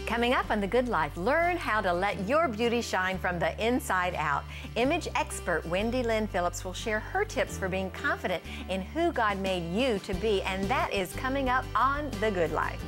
Coming up on The Good Life, learn how to let your beauty shine from the inside out. Image expert Wendy Lyn will share her tips for being confident in who God made you to be, and that is coming up on The Good Life.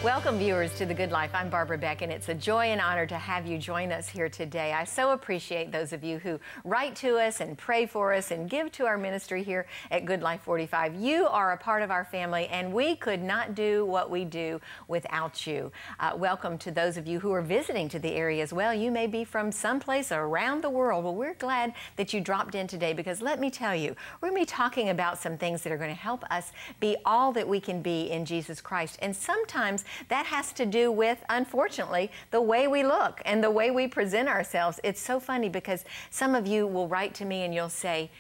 Welcome, viewers, to The Good Life. I'm Barbara Beck, and it's a joy and honor to have you join us here today. I so appreciate those of you who write to us and pray for us and give to our ministry here at Good Life45. You are a part of our family, and we could not do what we do without you. Welcome to those of you who are visiting to the area as well. You may be from someplace around the world. Well, we're glad that you dropped in today, because let me tell you, we're going to be talking about some things that are going to help us be all that we can be in Jesus Christ. And sometimes that has to do with, unfortunately, the way we look and the way we present ourselves. It's so funny because some of you will write to me and you'll say,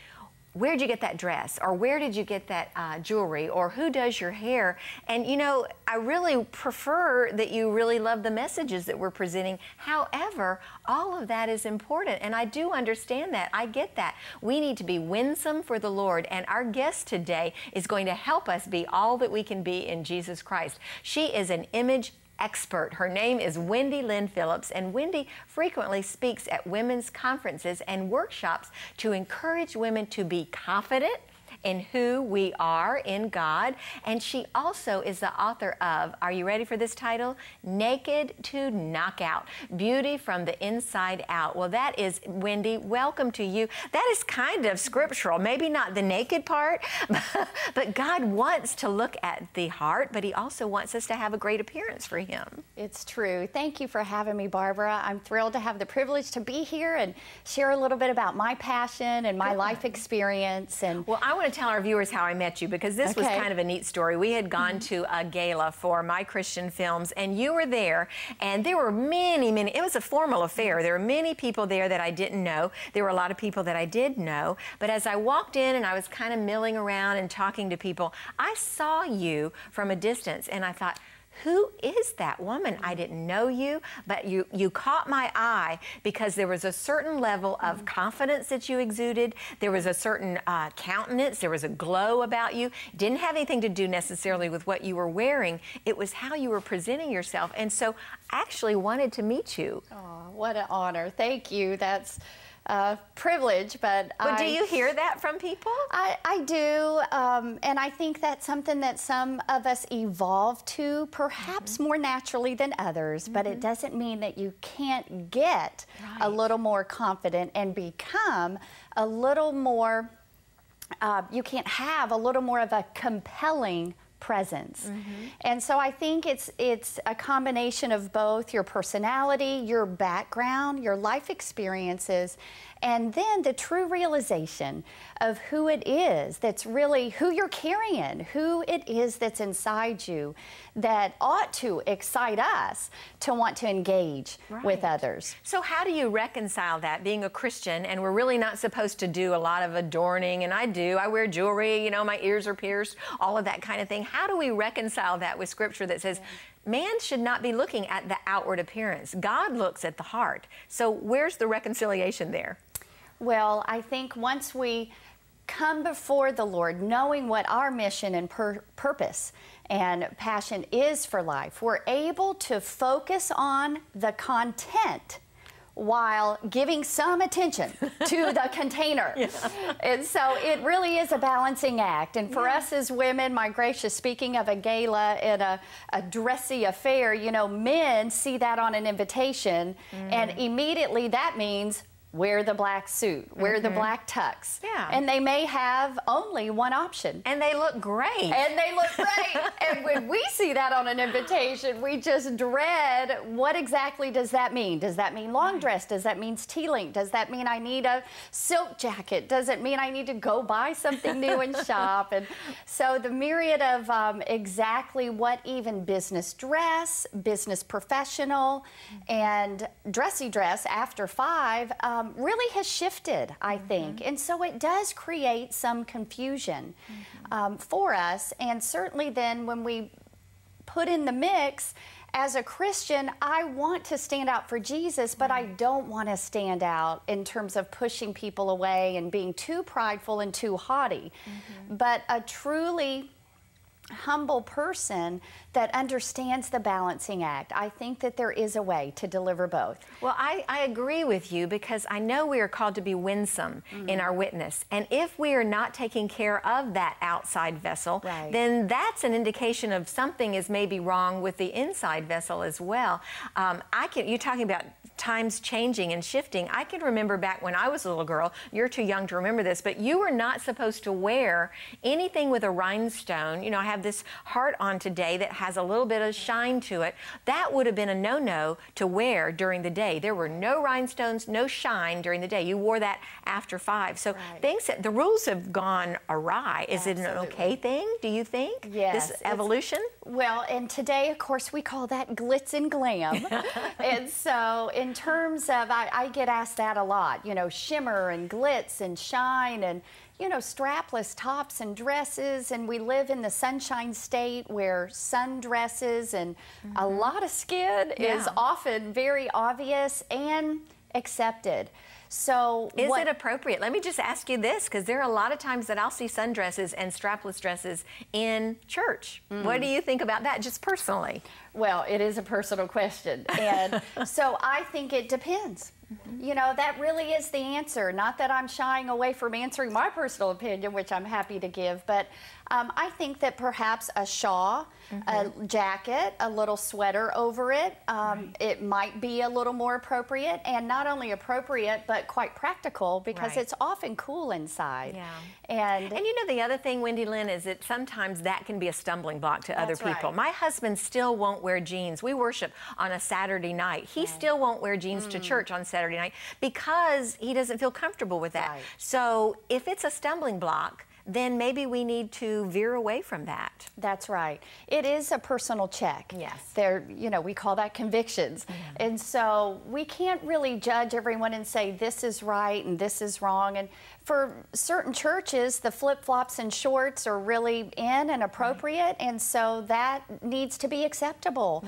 where'd you get that dress? Or where did you get that jewelry? Or who does your hair? And you know, I really prefer that you really love the messages that we're presenting. However, all of that is important, and I do understand that. I get that. We need to be winsome for the Lord, and our guest today is going to help us be all that we can be in Jesus Christ. She is an image expert. Her name is Wendy Lyn, and Wendy frequently speaks at women's conferences and workshops to encourage women to be confident in who we are in God. And she also is the author of, are you ready for this title? Naked to Knockout, Beauty from the Inside Out. Well, that is, Wendy, welcome to you. That is kind of scriptural, maybe not the naked part, but God wants to look at the heart, but He also wants us to have a great appearance for Him. It's true. Thank you for having me, Barbara. I'm thrilled to have the privilege to be here and share a little bit about my passion and my life experience. And well, I want to tell our viewers how I met you, because this was kind of a neat story. We had gone to a gala for My Christian Films, and you were there, and there were many, it was a formal affair. There were many people there that I didn't know. There were a lot of people that I did know, but as I walked in and I was kind of milling around and talking to people, I saw you from a distance, and I thought, who is that woman? I didn't know you, but you caught my eye because there was a certain level of confidence that you exuded. There was a certain countenance. There was a glow about you. Didn't have anything to do necessarily with what you were wearing. It was how you were presenting yourself. And so I actually wanted to meet you. Oh, what an honor. Thank you. That's privilege, but do you hear that from people? I do, and I think that's something that some of us evolve to, perhaps more naturally than others, but it doesn't mean that you can't get a little more confident and become a little more, you can't have a little more of a compelling presence. And so I think it's a combination of both your personality, your background, your life experiences, and then the true realization of who it is that's really who you're carrying, who it is that's inside you that ought to excite us to want to engage with others. So how do you reconcile that, being a Christian, and we're really not supposed to do a lot of adorning, and I wear jewelry, you know, my ears are pierced, all of that kind of thing. How do we reconcile that with Scripture that says, man should not be looking at the outward appearance. God looks at the heart. So where's the reconciliation there? Well, I think once we come before the Lord, knowing what our mission and purpose and passion is for life, we're able to focus on the content while giving some attention to the container. And so it really is a balancing act. And for us as women, my gracious, speaking of a gala and a dressy affair, you know, men see that on an invitation, and immediately that means wear the black suit, wear the black tux. And they may have only one option. And they look great. And they look great. And when we see that on an invitation, we just dread, what exactly does that mean? Does that mean long dress? Does that mean T-link? Does that mean I need a silk jacket? Does it mean I need to go buy something new and shop? And so the myriad of exactly what even business dress, business professional, and dressy dress after 5, really has shifted, I think. And so it does create some confusion for us. And certainly then when we put in the mix, as a Christian, I want to stand out for Jesus, but I don't want to stand out in terms of pushing people away and being too prideful and too haughty. But a truly humble person that understands the balancing act. I think that there is a way to deliver both. Well, I agree with you, because I know we are called to be winsome in our witness. And if we are not taking care of that outside vessel, then that's an indication of something is maybe wrong with the inside vessel as well. You're talking about times changing and shifting. I can remember back when I was a little girl, you're too young to remember this, but you were not supposed to wear anything with a rhinestone. You know, I have this heart on today that has a little bit of shine to it. That would have been a no-no to wear during the day. There were no rhinestones, no shine during the day. You wore that after 5. So the rules have gone awry. Is it an okay thing, do you think? Yes. This evolution? Well, and today, of course, we call that glitz and glam. And so in terms of, I get asked that a lot, you know, shimmer and glitz and shine and, you know, strapless tops and dresses, and we live in the Sunshine State where sundresses and a lot of skin is often very obvious and accepted. So is it appropriate? Let me just ask you this, because there are a lot of times that I'll see sundresses and strapless dresses in church. What do you think about that, just personally? Well, it is a personal question, and so I think it depends. You know, that really is the answer. Not that I'm shying away from answering my personal opinion, which I'm happy to give, but I think that perhaps a shawl, a jacket, a little sweater over it, it might be a little more appropriate, and not only appropriate, but quite practical, because it's often cool inside. And you know, the other thing, Wendy Lyn, is that sometimes that can be a stumbling block to other people. My husband still won't wear jeans. We worship on a Saturday night. He still won't wear jeans to church on Saturday night because he doesn't feel comfortable with that. So if it's a stumbling block, then maybe we need to veer away from that. That's right. It is a personal check. Yes. There, you know, we call that convictions. And so we can't really judge everyone and say this is right and this is wrong. And for certain churches, the flip-flops and shorts are really in and appropriate, and so that needs to be acceptable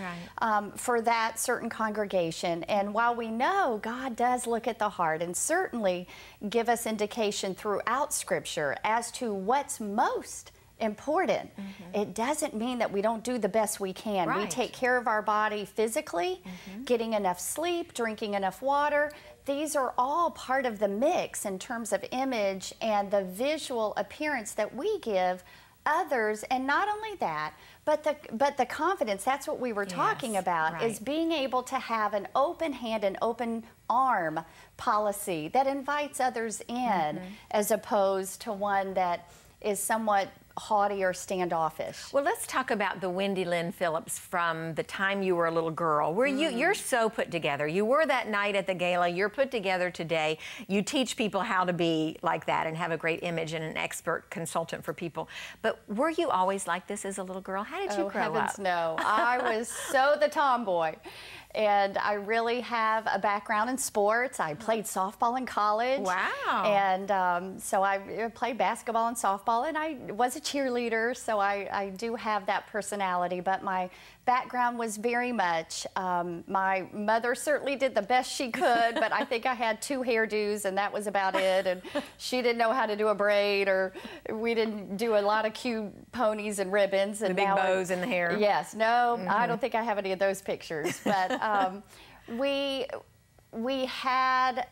for that certain congregation. And while we know God does look at the heart and certainly give us indication throughout Scripture as to what's most important, it doesn't mean that we don't do the best we can. We take care of our body physically, getting enough sleep, drinking enough water. These are all part of the mix in terms of image and the visual appearance that we give others. And not only that, but the confidence, that's what we were talking about, is being able to have an open hand and open arm policy that invites others in, as opposed to one that is somewhat haughty or standoffish. Well, let's talk about the Wendy Lyn Phillips from the time you were a little girl. Where you're so put together. You were that night at the gala. You're put together today. You teach people how to be like that and have a great image and an expert consultant for people. But were you always like this as a little girl? How did you grow up? Oh, heavens no. I was so the tomboy. And I really have a background in sports. I played softball in college. Wow. And so I played basketball and softball, and I was a cheerleader, so I do have that personality. But my background was very much, my mother certainly did the best she could, but I think I had 2 hairdos, and that was about it. And she didn't know how to do a braid, or we didn't do a lot of cute ponies and ribbons. And the big bows in the hair. Yes. No, I don't think I have any of those pictures. But we had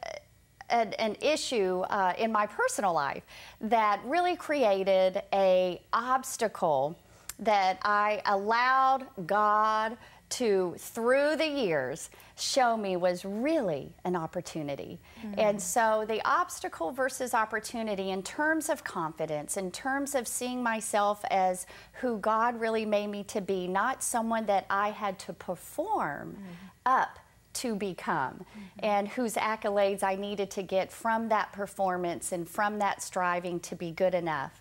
an issue in my personal life that really created an obstacle that I allowed God to, through the years, show me was really an opportunity. And so the obstacle versus opportunity in terms of confidence, in terms of seeing myself as who God really made me to be, not someone that I had to perform up to become, and whose accolades I needed to get from that performance and from that striving to be good enough,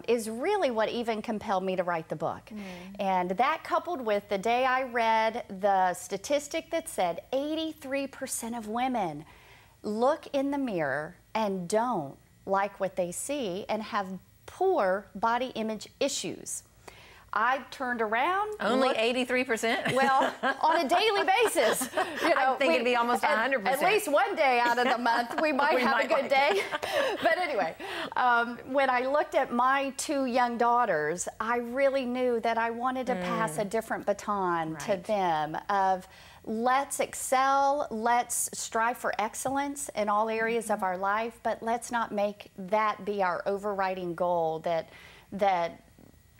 is really what even compelled me to write the book. And that, coupled with the day I read the statistic that said 83% of women look in the mirror and don't like what they see and have poor body image issues. I turned around. Only 83%? Well, on a daily basis. You know, I think it'd be almost 100%. At least one day out of the month, we might have a good day. But anyway, when I looked at my 2 young daughters, I really knew that I wanted to pass a different baton to them of let's excel, let's strive for excellence in all areas of our life, but let's not make that be our overriding goal, that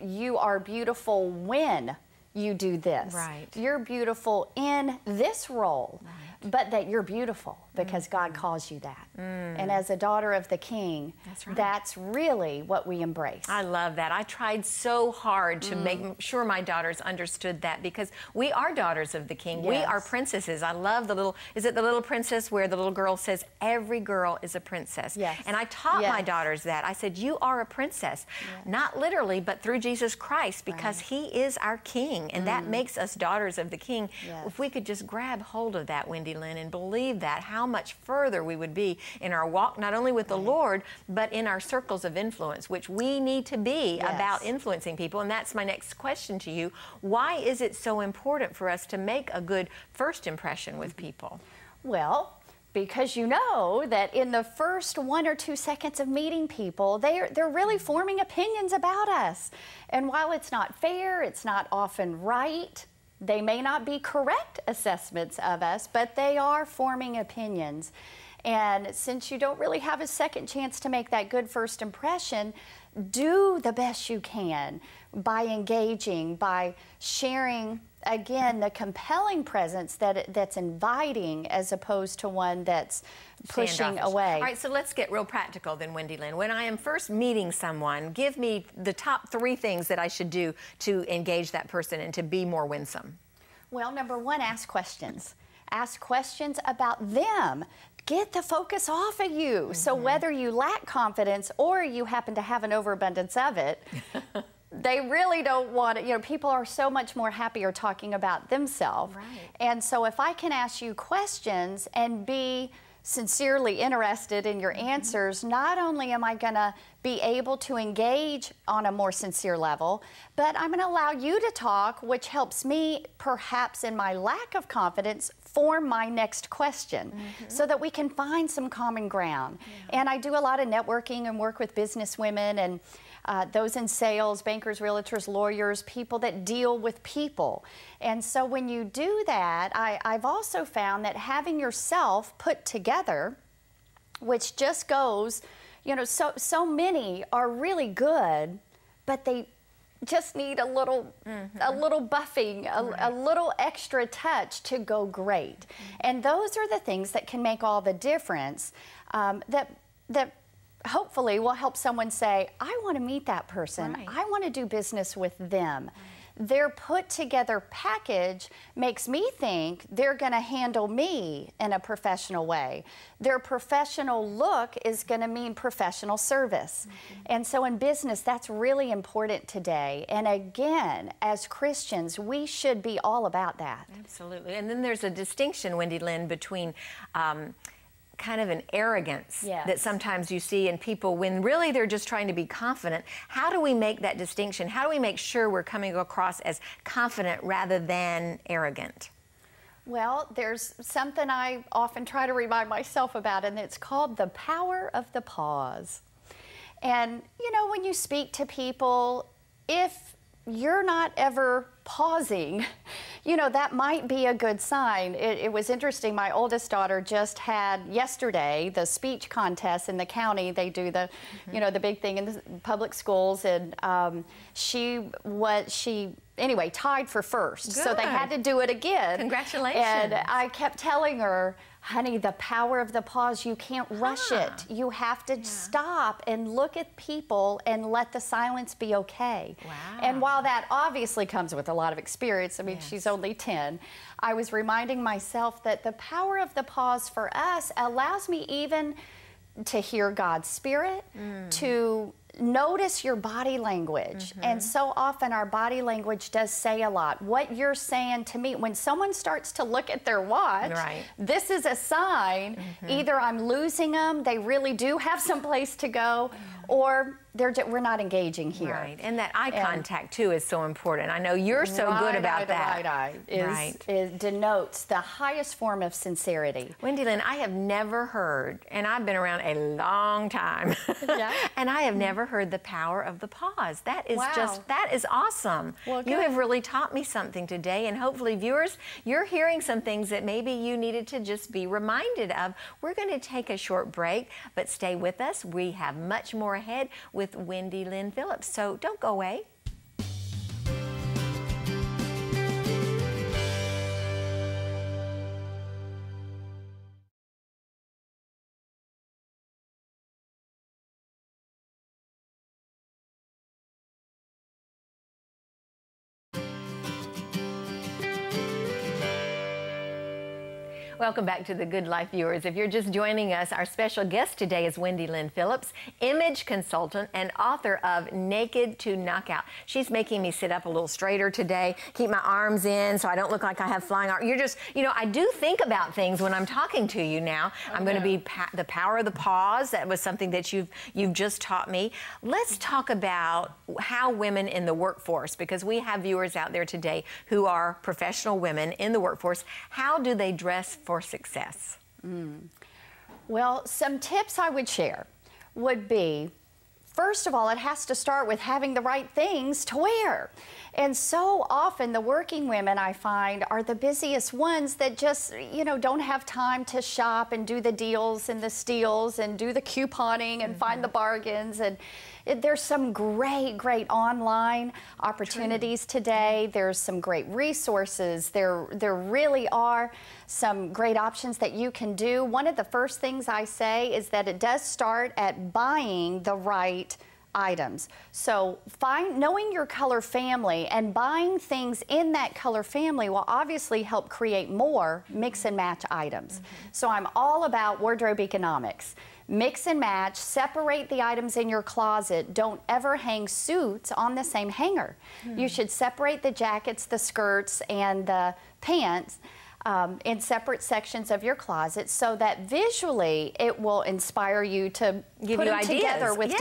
you are beautiful when you do this. Right. You're beautiful in this role, but that you're beautiful because God calls you that. And as a daughter of the King, that's really what we embrace. I love that. I tried so hard to make sure my daughters understood that, because we are daughters of the King. We are princesses. I love the little, is it the Little Princess, where the little girl says, every girl is a princess. And I taught my daughters that. I said, you are a princess. Not literally, but through Jesus Christ, because He is our King, and that makes us daughters of the King. If we could just grab hold of that, Wendy Lyn, and believe that, how much further we would be in our walk, not only with the Lord, but in our circles of influence, which we need to be about influencing people. And that's my next question to you. Why is it so important for us to make a good first impression with people? Well, because you know that in the first 1 or 2 seconds of meeting people, they're really forming opinions about us. And while it's not fair, it's not often right, they may not be correct assessments of us, but they are forming opinions. And since you don't really have a second chance to make that good first impression, do the best you can by engaging, by sharing, again, the compelling presence that's inviting as opposed to one that's pushing away. All right, so let's get real practical then, Wendy Lyn. When I am first meeting someone, give me the top 3 things that I should do to engage that person and to be more winsome. Well, number 1, ask questions. Ask questions about them. Get the focus off of you. So whether you lack confidence or you happen to have an overabundance of it, they really don't want it. You know, people are so much more happier talking about themselves. And so if I can ask you questions and be sincerely interested in your answers, not only am I going to be able to engage on a more sincere level, but I'm going to allow you to talk, which helps me, perhaps in my lack of confidence, form my next question so that we can find some common ground. And I do a lot of networking and work with business women and those in sales, bankers, realtors, lawyers, people that deal with people. And so when you do that, I've also found that having yourself put together, which just goes, you know, so many are really good, but they just need a little buffing, a little extra touch to go great. And those are the things that can make all the difference, that hopefully will help someone say, I want to meet that person. I want to do business with them. Their put together package makes me think they're going to handle me in a professional way. Their professional look is going to mean professional service. And so in business, that's really important today. And again, as Christians, we should be all about that. Absolutely. And then there's a distinction, Wendy Lyn, between kind of an arrogance that sometimes you see in people when really they're just trying to be confident. How do we make that distinction? How do we make sure we're coming across as confident rather than arrogant? Well, there's something I often try to remind myself about, and it's called the power of the pause. And, you know, when you speak to people, if you're not ever pausing, you know, that might be a good sign. It was interesting. My oldest daughter just had yesterday the speech contest in the county. They do the, you know, the big thing in the public schools, and she anyway tied for first. Good. So they had to do it again. Congratulations. And I kept telling her, honey, the power of the pause, you can't rush it. You have to stop and look at people and let the silence be okay. Wow. And while that obviously comes with a lot of experience, I mean, she's only 10, I was reminding myself that the power of the pause for us allows me even to hear God's Spirit, to notice your body language. And so often our body language does say a lot. What you're saying to me, when someone starts to look at their watch, this is a sign either I'm losing them, they really do have some place to go, or we're not engaging here. Right, and that eye contact too is so important. I know you're so good about that. The right eye denotes the highest form of sincerity. Wendy Lyn, I have never heard, and I've been around a long time, and I have never heard the power of the pause. That is that is awesome. Well, you have really taught me something today, and hopefully viewers, you're hearing some things that maybe you needed to just be reminded of. We're going to take a short break, but stay with us. We have much more ahead with Wendy Lyn Phillips, so don't go away. Welcome back to the Good Life viewers. If you're just joining us, our special guest today is Wendy Lyn Phillips, image consultant and author of Naked to Knockout. She's making me sit up a little straighter today, keep my arms in so I don't look like I have flying arms. You're just, you know, I do think about things when I'm talking to you now. I'm going to be the power of the pause. That was something that you've just taught me. Let's talk about how women in the workforce, because we have viewers out there today who are professional women in the workforce. How do they dress for success? Well, some tips I would share would be, first of all, it has to start with having the right things to wear. And so often the working women, I find, are the busiest ones that just, you know, don't have time to shop and do the deals and the steals and do the couponing and find the bargains. And there's some great online opportunities today. There's some great resources. There really are some great options that you can do. One of the first things I say is that it does start at buying the right items. So knowing your color family and buying things in that color family will obviously help create more mix and match items. So I'm all about wardrobe economics. Mix and match, separate the items in your closet. Don't ever hang suits on the same hanger. You should separate the jackets, the skirts, and the pants in separate sections of your closet so that visually it will inspire you to put them together with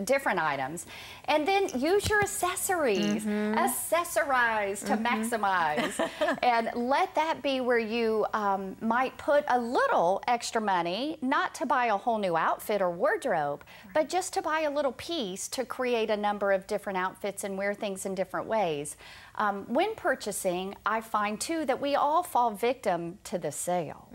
different items. And then use your accessories. Accessorize to maximize. And let that be where you might put a little extra money, not to buy a whole new outfit or wardrobe, but just to buy a little piece to create a number of different outfits and wear things in different ways. When purchasing, I find too that we all fall victim to the sale.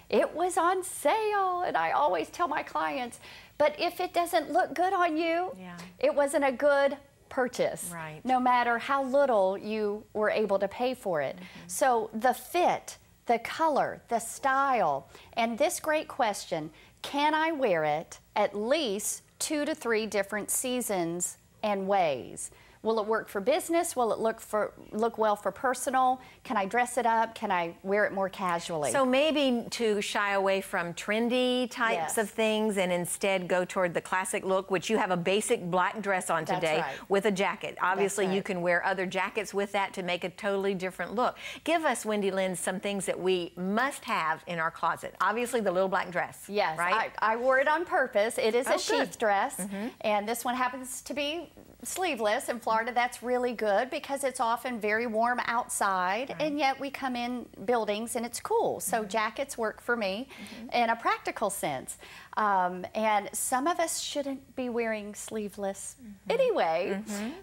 It was on sale, and I always tell my clients, but if it doesn't look good on you, it wasn't a good purchase, no matter how little you were able to pay for it. So the fit, the color, the style, and this great question, can I wear it at least 2 to 3 different seasons and ways? Will it work for business? Will it look well for personal? Can I dress it up? Can I wear it more casually? So maybe to shy away from trendy types of things and instead go toward the classic look, which you have a basic black dress on today with a jacket. Obviously, you can wear other jackets with that to make a totally different look. Give us, Wendy Lyn, some things that we must have in our closet. Obviously, the little black dress. Yes, right? I wore it on purpose. It is a sheath dress, and this one happens to be sleeveless. In Florida, that's really good because it's often very warm outside, and yet we come in buildings and it's cool. So jackets work for me in a practical sense. And some of us shouldn't be wearing sleeveless anyway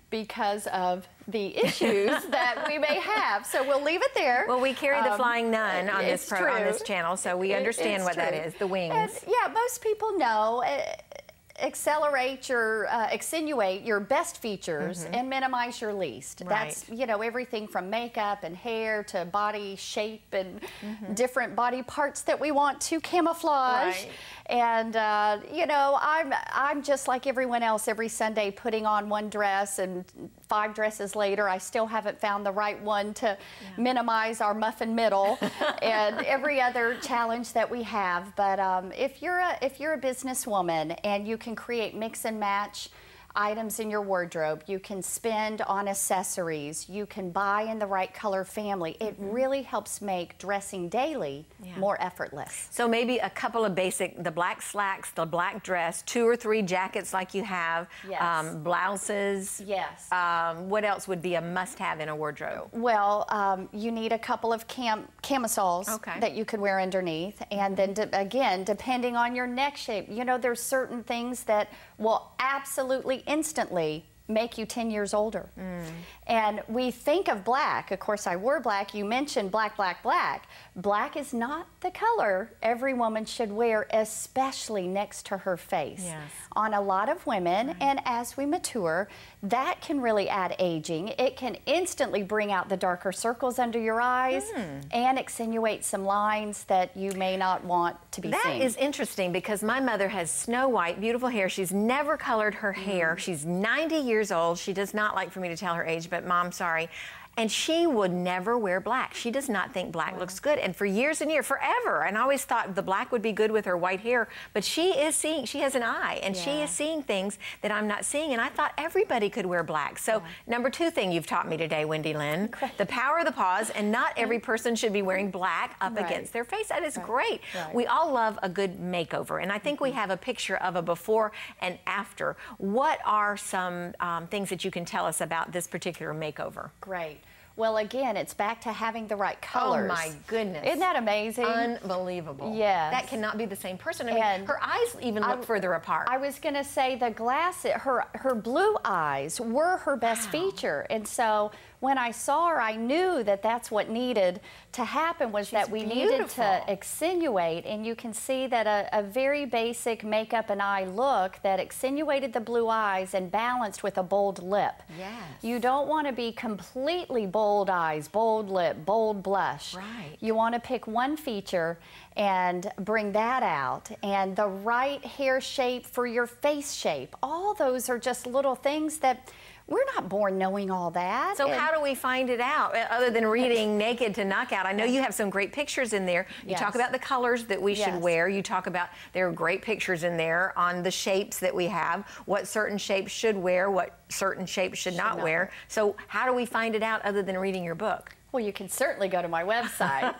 because of the issues that we may have. So we'll leave it there. Well, we carry the flying nun on this channel, so we understand what that is, the wings. And, yeah, most people know. Accelerate your, accentuate your best features and minimize your least. That's, you know, everything from makeup and hair to body shape and different body parts that we want to camouflage. And, you know, I'm just like everyone else every Sunday putting on one dress, and 5 dresses later, I still haven't found the right one to minimize our muffin middle and every other challenge that we have. But if you're a businesswoman and you can create mix and match items in your wardrobe. You can spend on accessories. You can buy in the right color family. It really helps make dressing daily more effortless. So maybe a couple of basic, the black slacks, the black dress, 2 or 3 jackets like you have, blouses. Yes. What else would be a must-have in a wardrobe? Well, you need a couple of camisoles that you could wear underneath. And then, again, depending on your neck shape, you know, there's certain things that will absolutely instantly make you 10 years older. And we think of black. Of course, I wore black. You mentioned black, black, black. Black is not the color every woman should wear, especially next to her face. Yes. On a lot of women, and as we mature, that can really add aging. It can instantly bring out the darker circles under your eyes and accentuate some lines that you may not want to be seen. That is interesting because my mother has snow white, beautiful hair. She's never colored her hair. She's 90 years old. She does not like for me to tell her age, but Mom, sorry. And she would never wear black. She does not think black looks good. And for years and years, forever, and I always thought the black would be good with her white hair, but she is seeing, she has an eye, and she is seeing things that I'm not seeing, and I thought everybody could wear black. So number 2 thing you've taught me today, Wendy Lyn, the power of the pause, and not every person should be wearing black up against their face. That is great. We all love a good makeover, and I think we have a picture of a before and after. What are some things that you can tell us about this particular makeover? Great. Well, again, it's back to having the right colors. Oh, my goodness. Isn't that amazing? Unbelievable. Yes. That cannot be the same person. I mean, her eyes even look further apart. I was going to say the glasses, her blue eyes were her best feature. And so when I saw her, I knew that that's what needed to happen, was that we needed to accentuate. And you can see that a very basic makeup and eye look that accentuated the blue eyes and balanced with a bold lip. Yes. You don't want to be completely bold eyes, bold lip, bold blush. Right. You want to pick one feature and bring that out, and the right hair shape for your face shape. All those are just little things that we're not born knowing all that. So how do we find it out, other than reading Naked to Knockout? I know you have some great pictures in there. You talk about the colors that we should wear. You talk about, there are great pictures in there on the shapes that we have, what certain shapes should wear, what certain shapes should not wear. So how do we find it out other than reading your book? Well, you can certainly go to my website.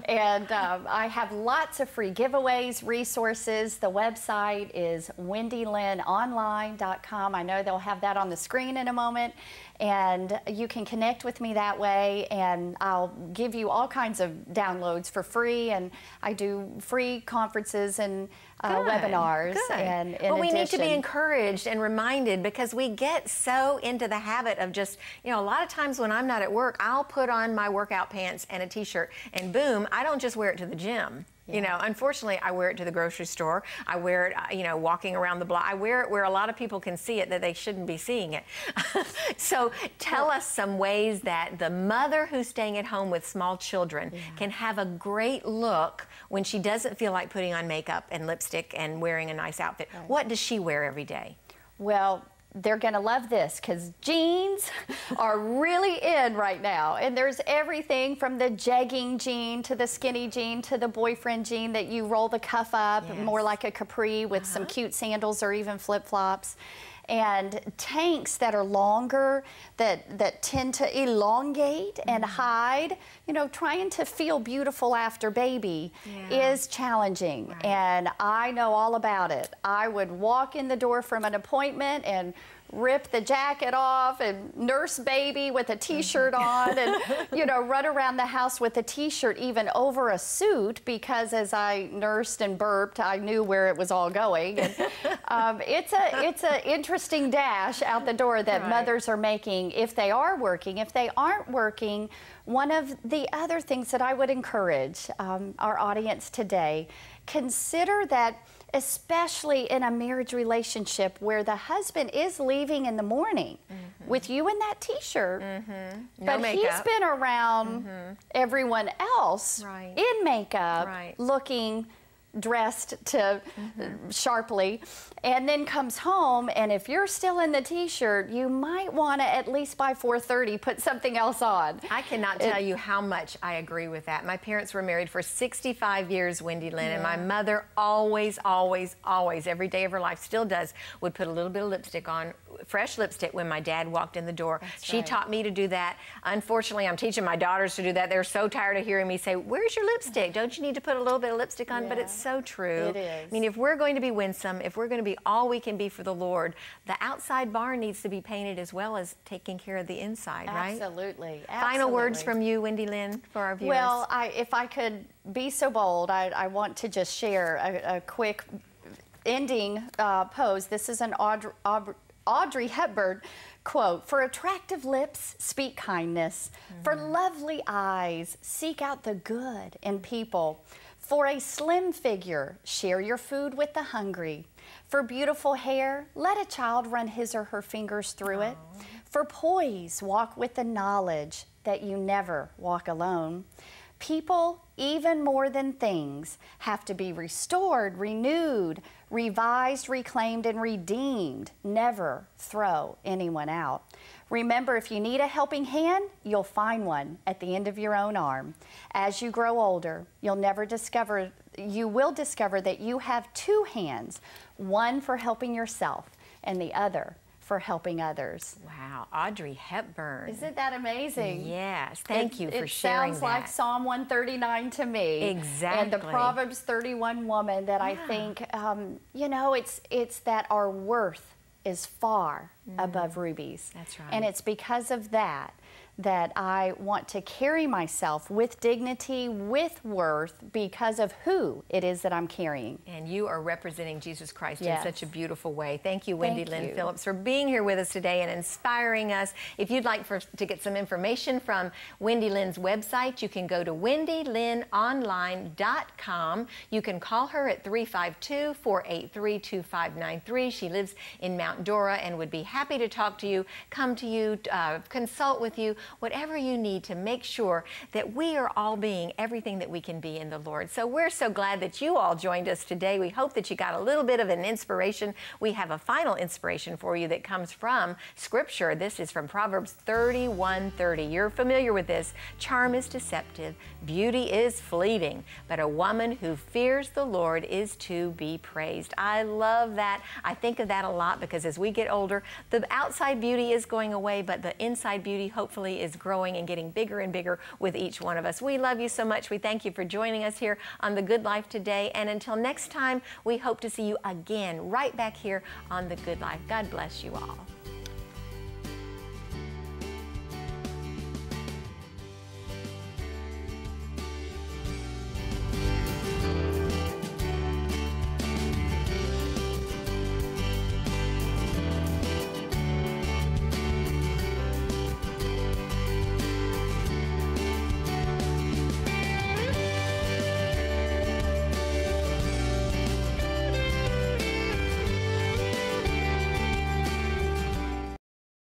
And I have lots of free giveaways, resources. The website is wendylynonline.com. I know they'll have that on the screen in a moment. And you can connect with me that way, and I'll give you all kinds of downloads for free. And I do free conferences and webinars. And well, we need to be encouraged and reminded, because we get so into the habit of just, you know, a lot of times when I'm not at work, I'll put on my workout pants and a t-shirt, and boom, I don't just wear it to the gym. You know, unfortunately, I wear it to the grocery store. I wear it, you know, walking around the block. I wear it where a lot of people can see it that they shouldn't be seeing it. So tell us some ways that the mother who's staying at home with small children can have a great look when she doesn't feel like putting on makeup and lipstick and wearing a nice outfit. What does she wear every day? Well, they're going to love this, because jeans are really in right now. And there's everything from the jegging jean to the skinny jean to the boyfriend jean that you roll the cuff up, more like a capri with some cute sandals or even flip-flops. And tanks that are longer, that tend to elongate and hide. You know, trying to feel beautiful after baby is challenging. And I know all about it. I would walk in the door from an appointment and rip the jacket off and nurse baby with a t-shirt on, and you know, run around the house with a t-shirt even over a suit, because as I nursed and burped, I knew where it was all going. And it's an interesting dash out the door that mothers are making if they are working. If they aren't working, one of the other things that I would encourage our audience today, consider that, especially in a marriage relationship where the husband is leaving in the morning with you in that t-shirt, but he's been around everyone else in makeup looking dressed to sharply, and then comes home, and if you're still in the t-shirt, you might want to at least by 4:30 put something else on. I cannot tell you how much I agree with that. My parents were married for 65 years, Wendy Lyn, and my mother always, every day of her life, still does, would put a little bit of lipstick on, fresh lipstick, when my dad walked in the door. She taught me to do that. Unfortunately, I'm teaching my daughters to do that. They're so tired of hearing me say, "Where's your lipstick? Don't you need to put a little bit of lipstick on?" But it's so true. It is. I mean, if we're going to be winsome, if we're going to be all we can be for the Lord, the outside barn needs to be painted as well as taking care of the inside, right? Absolutely. Final words from you, Wendy Lyn, for our viewers. Well, if I could be so bold, I want to just share a quick ending pose. This is an Audrey Hepburn quote: "For attractive lips, speak kindness. For lovely eyes, seek out the good in people. For a slim figure, share your food with the hungry. For beautiful hair, let a child run his or her fingers through it. For poise, walk with the knowledge that you never walk alone. People, even more than things, have to be restored, renewed, revised, reclaimed, and redeemed. Never throw anyone out. Remember, if you need a helping hand, you'll find one at the end of your own arm. As you grow older, you will discover that you have two hands, one for helping yourself and the other for helping others." Wow, Audrey Hepburn. Isn't that amazing? Yes, thank you for sharing that. It sounds like Psalm 139 to me. Exactly. And the Proverbs 31 woman that I think, you know, it's that our worth is far above rubies. That's right. And it's because of that that I want to carry myself with dignity, with worth, because of who it is that I'm carrying. And you are representing Jesus Christ Yes. in such a beautiful way. Thank you, Wendy Thank Lyn you. Phillips, for being here with us today and inspiring us. If you'd like to get some information from Wendy Lyn's website, you can go to wendylynonline.com. You can call her at 352-483-2593. She lives in Mount Dora and would be happy to talk to you, come to you, consult with you, whatever you need to make sure that we are all being everything that we can be in the Lord. So we're so glad that you all joined us today. We hope that you got a little bit of an inspiration. We have a final inspiration for you that comes from Scripture. This is from Proverbs 31:30. You're familiar with this. "Charm is deceptive, beauty is fleeting, but a woman who fears the Lord is to be praised." I love that. I think of that a lot because as we get older, the outside beauty is going away, but the inside beauty hopefully is growing and getting bigger and bigger with each one of us. We love you so much. We thank you for joining us here on The Good Life today. And until next time, we hope to see you again right back here on The Good Life. God bless you all.